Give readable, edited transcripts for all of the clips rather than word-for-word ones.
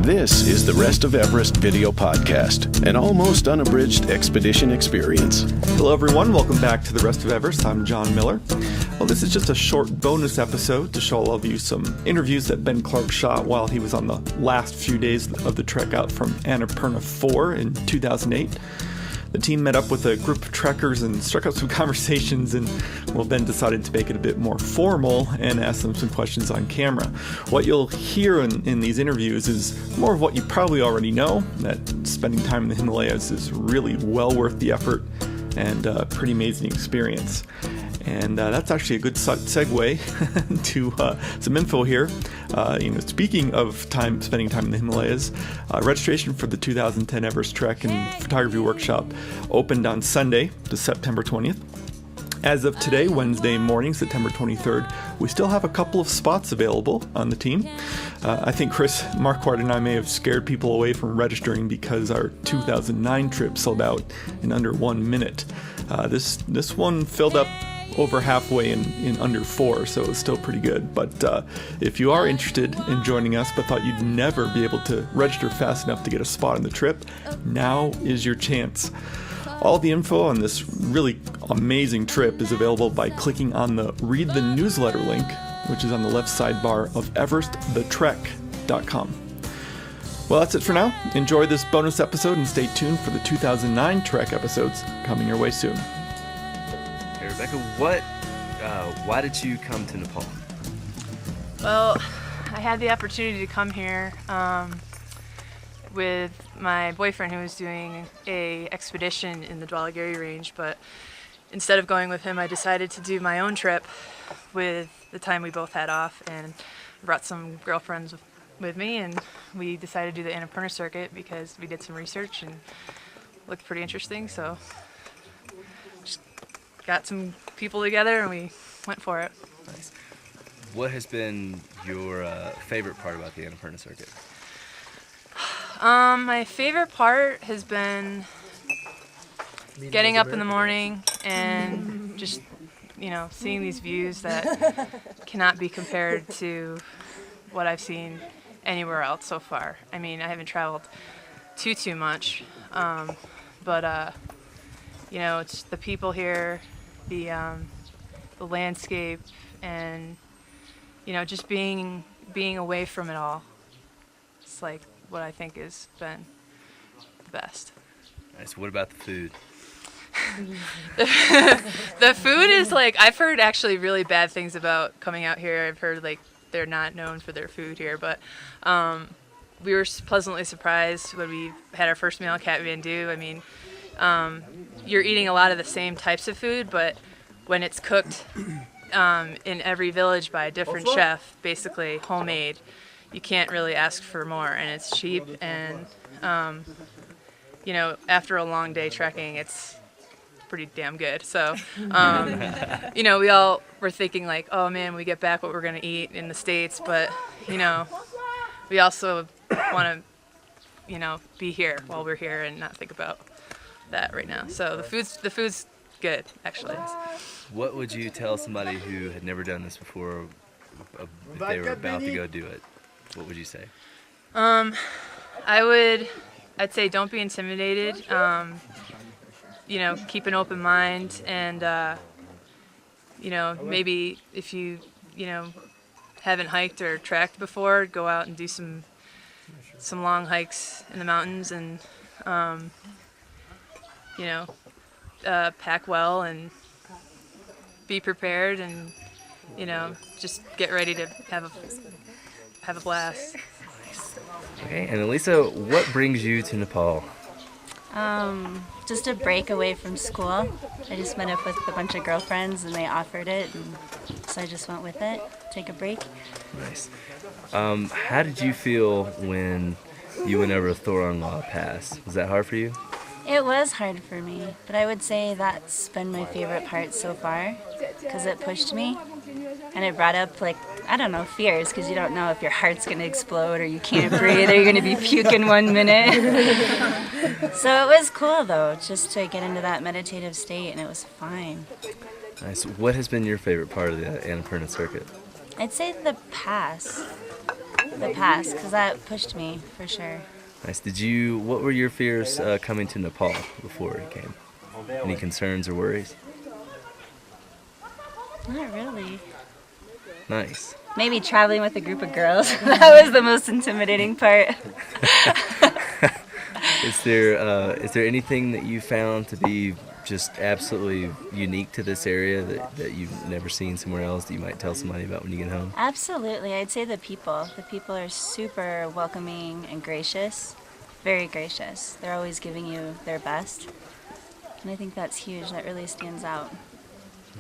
This is the Rest of Everest video podcast, an almost unabridged expedition experience. Hello everyone, welcome back to the Rest of Everest. I'm Jon Miller. Well, this is just a short bonus episode to show all of you some interviews that Ben Clark shot while he was on the last few days of the trek out from Annapurna 4 in 2008. The team met up with a group of trekkers and struck up some conversations, and well, Ben decided to make it a bit more formal and ask them some questions on camera. What you'll hear in these interviews is more of what you probably already know, that spending time in the Himalayas is really well worth the effort and a pretty amazing experience. And that's actually a good segue to some info here. Speaking of spending time in the Himalayas, registration for the 2010 Everest Trek and Photography Workshop opened on Sunday, September 20th. As of today, Wednesday morning, September 23rd, we still have a couple of spots available on the team. I think Chris Marquardt and I may have scared people away from registering because our 2009 trip sold out in under 1 minute. This one filled up over halfway in under 4, so it's still pretty good. But if you are interested in joining us but thought you'd never be able to register fast enough to get a spot on the trip, now is your chance. All the info on this really amazing trip is available by clicking on the Read the Newsletter link, which is on the left sidebar of everestthetrek.com. Well, that's it for now. Enjoy this bonus episode and stay tuned for the 2009 Trek episodes coming your way soon. Rebecca, why did you come to Nepal? Well, I had the opportunity to come here with my boyfriend who was doing a expedition in the Dhaulagiri range, but instead of going with him, I decided to do my own trip with the time we both had off, and brought some girlfriends with me, and we decided to do the Annapurna circuit because we did some research and it looked pretty interesting, so got some people together and we went for it. Nice. What has been your favorite part about the Annapurna circuit? My favorite part has been getting up in the morning and just, seeing these views that cannot be compared to what I've seen anywhere else so far. I mean, I haven't traveled too much, but it's the people here, the landscape, and just being away from it all. It's like what I think has been the best. Nice. What about the food? The food is I've heard actually really bad things about coming out here. I've heard they're not known for their food here, but we were pleasantly surprised when we had our first meal in Kathmandu. I mean, you're eating a lot of the same types of food, but when it's cooked in every village by a different chef, basically homemade, you can't really ask for more, and it's cheap, and after a long day trekking, it's pretty damn good. So we all were thinking oh man, we get back what we're going to eat in the States, but we also want to be here while we're here and not think about that right now. So the food's good, actually. What would you tell somebody who had never done this before if they were about to go do it? What would you say? I'd say don't be intimidated. Keep an open mind, and maybe if you haven't hiked or trekked before, go out and do some long hikes in the mountains, and pack well and be prepared, and just get ready to have a blast. Okay, and Elisa, what brings you to Nepal? Just a break away from school. I just met up with a bunch of girlfriends and they offered it, and so I just went with it, take a break. Nice. How did you feel when you went over Thorongla Pass? Was that hard for you? It was hard for me, but I would say that's been my favorite part so far, because it pushed me and it brought up fears, because you don't know if your heart's going to explode or you can't breathe or you're going to be puking 1 minute. So it was cool though, just to get into that meditative state, and it was fine. Nice. What has been your favorite part of the Annapurna circuit? I'd say the pass. the past, because that pushed me for sure. Nice. What were your fears coming to Nepal before you came? Any concerns or worries? Not really. Nice. Maybe traveling with a group of girls. That was the most intimidating part. Is there anything that you found to be just absolutely unique to this area that you've never seen somewhere else that you might tell somebody about when you get home? Absolutely. I'd say the people. The people are super welcoming and gracious. Very gracious. They're always giving you their best. And I think that's huge. That really stands out.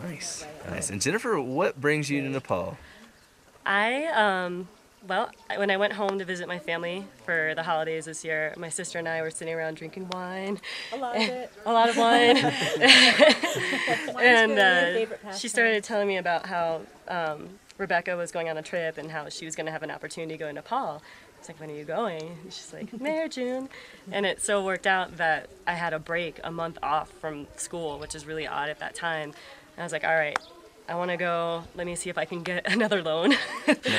Nice. And Jennifer, what brings you to Nepal? When I went home to visit my family for the holidays this year, my sister and I were sitting around drinking wine. A lot of wine. And she started telling me about how Rebecca was going on a trip and how she was going to have an opportunity to go to Nepal. I was like, when are you going? And she's like, May or June. And it so worked out that I had a break, a month off from school, which is really odd at that time. And I was like, all right, I want to go. Let me see if I can get another loan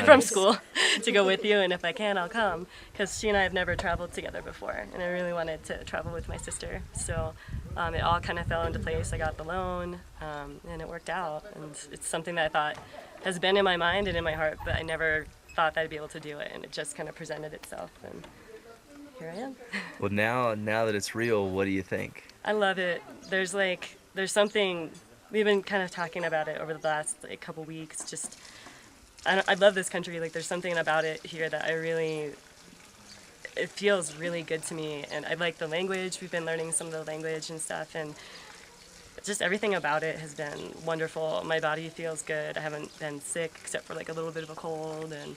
from school to go with you. And if I can, I'll come. Because she and I have never traveled together before. And I really wanted to travel with my sister. So it all kind of fell into place. I got the loan, and it worked out. And it's something that I thought has been in my mind and in my heart, but I never thought that I'd be able to do it. And it just kind of presented itself. And here I am. Well, now that it's real, what do you think? I love it. There's something. We've been kind of talking about it over the last couple weeks. Just, I love this country. There's something about it here that it feels really good to me. And I like the language. We've been learning some of the language and stuff. And just everything about it has been wonderful. My body feels good. I haven't been sick except for a little bit of a cold. And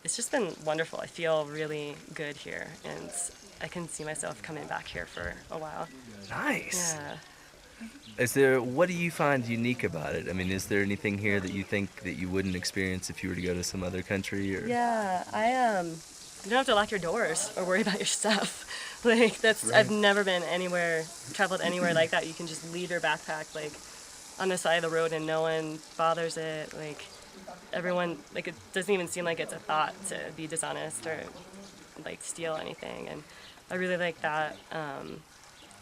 it's just been wonderful. I feel really good here. And I can see myself coming back here for a while. Nice. Yeah. What do you find unique about it? I mean, is there anything here that you think that you wouldn't experience if you were to go to some other country? Or? Yeah, you don't have to lock your doors or worry about your stuff. I've never been traveled anywhere like that. You can just leave your backpack on the side of the road and no one bothers it. Everyone, it doesn't even seem like it's a thought to be dishonest or steal anything. And I really like that.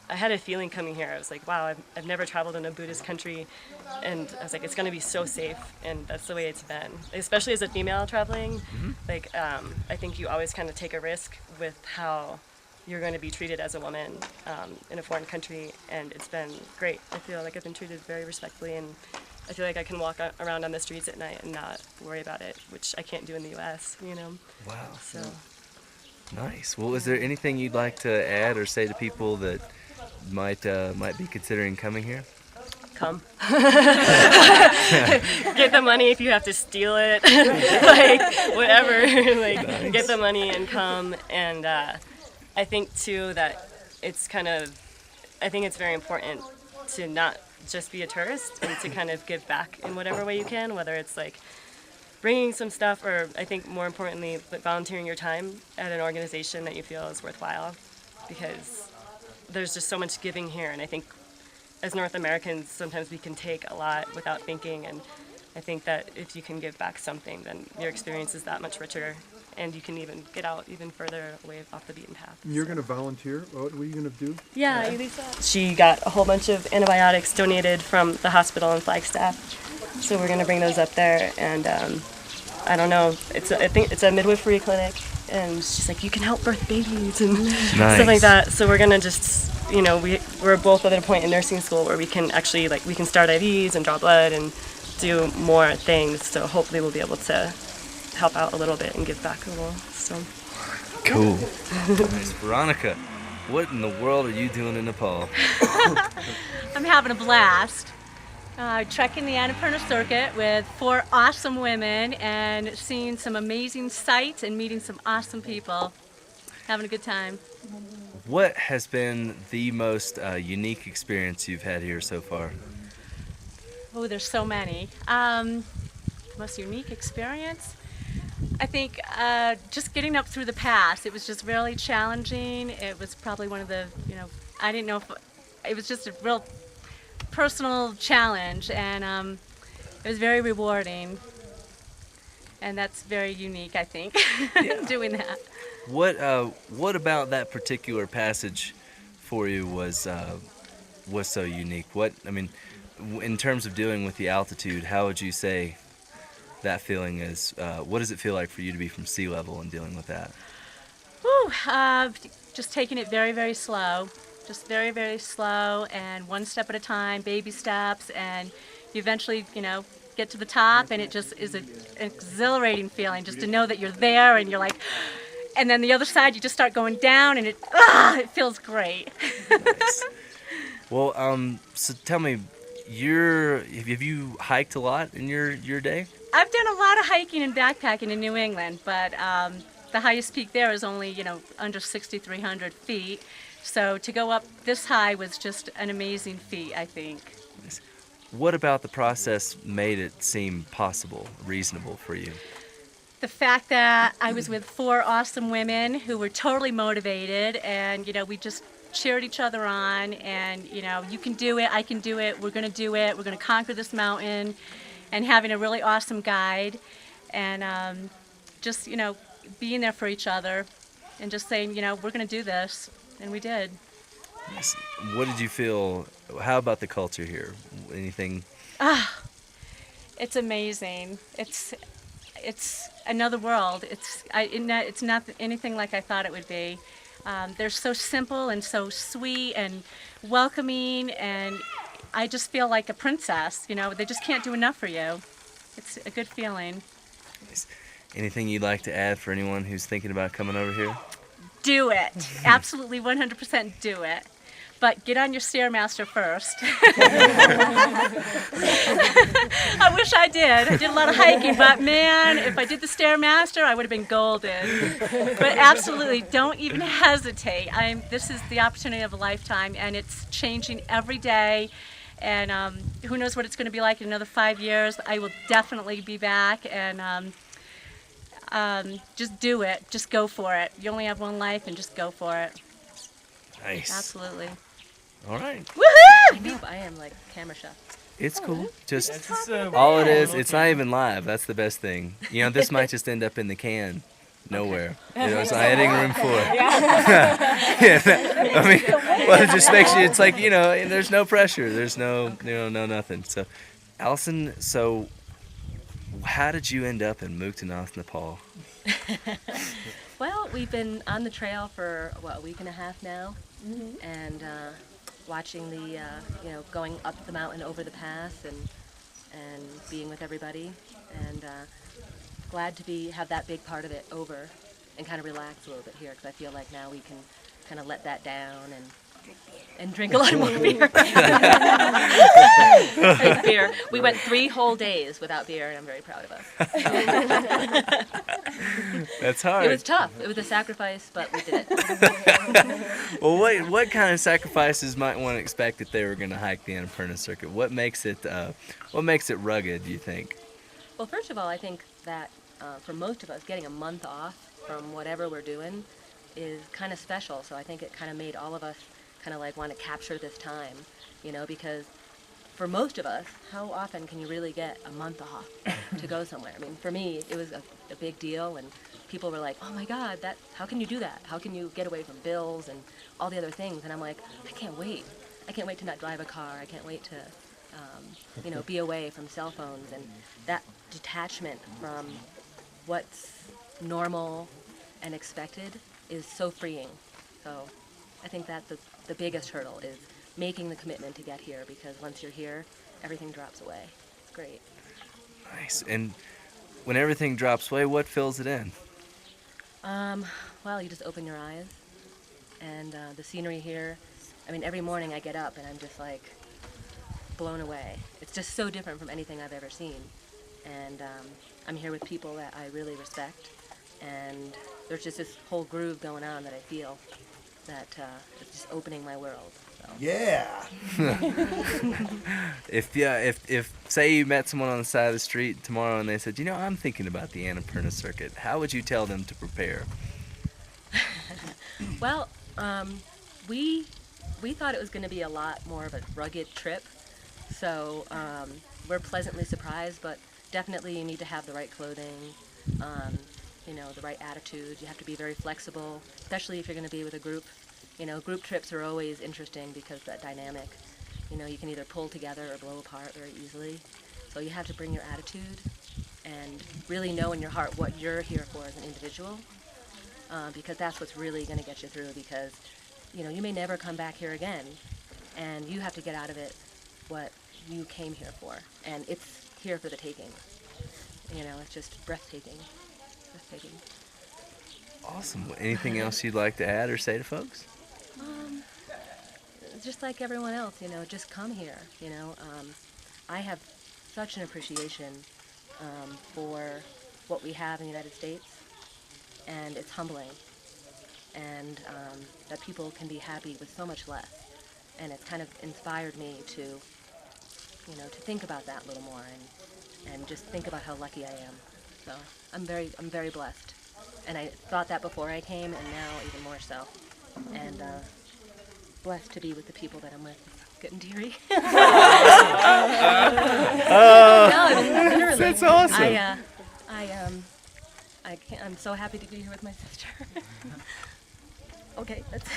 I had a feeling coming here. I was like, wow, I've never traveled in a Buddhist country, and I was like, it's going to be so safe, and that's the way it's been. Especially as a female traveling, I think you always kind of take a risk with how you're going to be treated as a woman in a foreign country, and it's been great. I feel like I've been treated very respectfully, and I feel like I can walk around on the streets at night and not worry about it, which I can't do in the U.S., Wow. So. Nice. Well, is there anything you'd like to add or say to people that might be considering coming here? Come. Get the money if you have to steal it. Whatever. Nice. Get the money and come. And I think too that I think it's very important to not just be a tourist and to kind of give back in whatever way you can, whether it's bringing some stuff or I think more importantly volunteering your time at an organization that you feel is worthwhile, because there's just so much giving here, and I think as North Americans sometimes we can take a lot without thinking, and I think that if you can give back something, then your experience is that much richer, and you can even get out even further away off the beaten path. You're going to volunteer? What are you going to do? Yeah, Elisa. She got a whole bunch of antibiotics donated from the hospital in Flagstaff, so we're going to bring those up there, and I don't know, I think it's a midwifery clinic, and she's like, you can help birth babies and stuff like that. So we're gonna just, we're both at a point in nursing school where we can actually we can start IVs and draw blood and do more things. So hopefully we'll be able to help out a little bit and give back a little. So cool. Nice. Veronica, what in the world are you doing in Nepal? I'm having a blast. Trekking the Annapurna circuit with 4 awesome women and seeing some amazing sights and meeting some awesome people. Having a good time. What has been the most unique experience you've had here so far? Oh, there's so many. Most unique experience? I think just getting up through the pass. It was just really challenging. It was probably one of the, I didn't know if it was just a real personal challenge, and it was very rewarding. And that's very unique, I think, doing that. What about that particular passage for you was so unique? In terms of dealing with the altitude, how would you say that feeling is? What does it feel like for you to be from sea level and dealing with that? Whew, just taking it very, very slow. Just very, very slow, and one step at a time, baby steps, and you eventually, get to the top, and it just is an exhilarating feeling just to know that you're there, and you're like, and then the other side, you just start going down, and it feels great. Nice. Well, so tell me, have you hiked a lot in your day? I've done a lot of hiking and backpacking in New England, but the highest peak there is only, under 6,300 feet. So to go up this high was just an amazing feat, I think. What about the process made it seem possible, reasonable for you? The fact that I was with 4 awesome women who were totally motivated, and we just cheered each other on, and you can do it, I can do it, we're going to do it, we're going to conquer this mountain, and having a really awesome guide, and just being there for each other, and just saying we're going to do this, and we did. What did you feel? How about the culture here? Anything? It's amazing. It's another world. It's not anything like I thought it would be. They're so simple and so sweet and welcoming, and I just feel like a princess. They just can't do enough for you. It's a good feeling. Anything you'd like to add for anyone who's thinking about coming over here? Do it. Absolutely 100% do it. But get on your Stairmaster first. I wish I did. I did a lot of hiking, but man, if I did the Stairmaster, I would have been golden. But absolutely, don't even hesitate. This is the opportunity of a lifetime, and it's changing every day. And who knows what it's going to be like in another 5 years. I will definitely be back, and just do it. Just go for it. You only have one life, and just go for it. Nice. Absolutely. All right. Woohoo! I am like camera shy. It's cool. Just all it is. It's not even live. That's the best thing. This might just end up in the can, nowhere. It's not editing room 4. Well, it just makes you. It's like and there's no pressure. There's no no nothing. So, Allison. So, how did you end up in Mukti, Nepal? Well, we've been on the trail for a week and a half now, and watching the going up the mountain over the pass and being with everybody, and glad to have that big part of it over and kind of relax a little bit here, because I feel like now we can kind of let that down and drink a lot more beer. Beer. We went 3 whole days without beer, and I'm very proud of us. That's hard. It was tough. It was a sacrifice, but we did it. Well, what kind of sacrifices might one expect if they were going to hike the Annapurna circuit? What makes it rugged, do you think? Well, first of all, I think that for most of us, getting a month off from whatever we're doing is kind of special. So I think it kind of made all of us kind of like want to capture this time, because for most of us, how often can you really get a month off to go somewhere? I mean, for me, it was a big deal, and people were like, oh my God, how can you do that? How can you get away from bills and all the other things? And I'm like, I can't wait. I can't wait to not drive a car. I can't wait to, be away from cell phones, and that detachment from what's normal and expected is so freeing. So I think that the biggest hurdle is making the commitment to get here, because once you're here, everything drops away. It's great. Nice. And when everything drops away, what fills it in? Well, you just open your eyes, and the scenery here. I mean, every morning I get up and I'm just like blown away. It's just so different from anything I've ever seen. And I'm here with people that I really respect, and there's just this whole groove going on that I feel that it's just opening my world. So. Yeah. If say you met someone on the side of the street tomorrow and they said, I'm thinking about the Annapurna circuit, how would you tell them to prepare? Well, we thought it was going to be a lot more of a rugged trip, so we're pleasantly surprised, but definitely you need to have the right clothing, the right attitude. You have to be very flexible, especially if you're going to be with a group. Group trips are always interesting because that dynamic. You can either pull together or blow apart very easily. So you have to bring your attitude and really know in your heart what you're here for as an individual, because that's what's really going to get you through, because you may never come back here again, and you have to get out of it what you came here for, and it's here for the taking. It's just breathtaking. Awesome. Anything else you'd like to add or say to folks? Just like everyone else, just come here. I have such an appreciation for what we have in the United States, and it's humbling, and that people can be happy with so much less, and it's kind of inspired me to think about that a little more, and just think about how lucky I am. So I'm very blessed, and I thought that before I came, and now even more so, and blessed to be with the people that I'm with. It's getting teary. No, literally. That's awesome. I'm so happy to be here with my sister. Okay, that's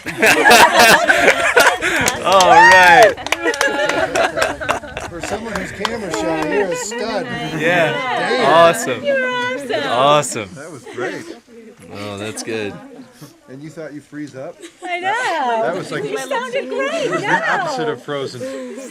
All right. For someone who's camera shy, you're a stud. Yeah. Damn. Awesome. You're awesome. Awesome. That was great. Oh, that's good. And you thought you freeze up? I know. That was like You sounded great. it was the opposite of Frozen.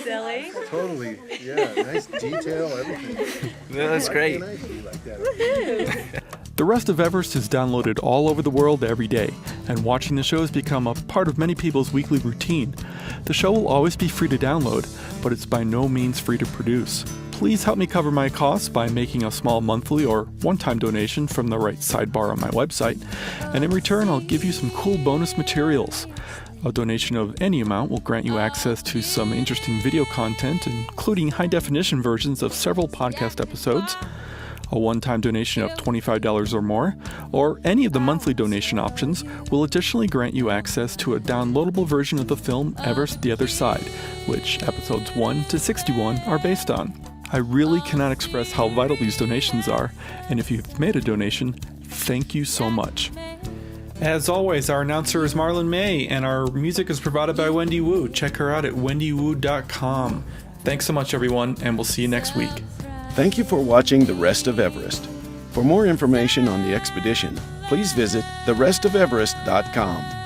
Silly. Totally. Yeah. Nice detail. Everything. No, that's great. Why can't I be like that? The Rest of Everest is downloaded all over the world every day, and watching the show has become a part of many people's weekly routine. The show will always be free to download, but it's by no means free to produce. Please help me cover my costs by making a small monthly or one-time donation from the right sidebar on my website, and in return I'll give you some cool bonus materials. A donation of any amount will grant you access to some interesting video content, including high-definition versions of several podcast episodes. A one-time donation of $25 or more, or any of the monthly donation options, will additionally grant you access to a downloadable version of the film Everest the Other Side, which episodes 1 to 61 are based on. I really cannot express how vital these donations are, and if you've made a donation, thank you so much. As always, our announcer is Marlon May, and our music is provided by Wendy Wu. Check her out at wendywoo.com. Thanks so much, everyone, and we'll see you next week. Thank you for watching The Rest of Everest. For more information on the expedition, please visit therestofeverest.com.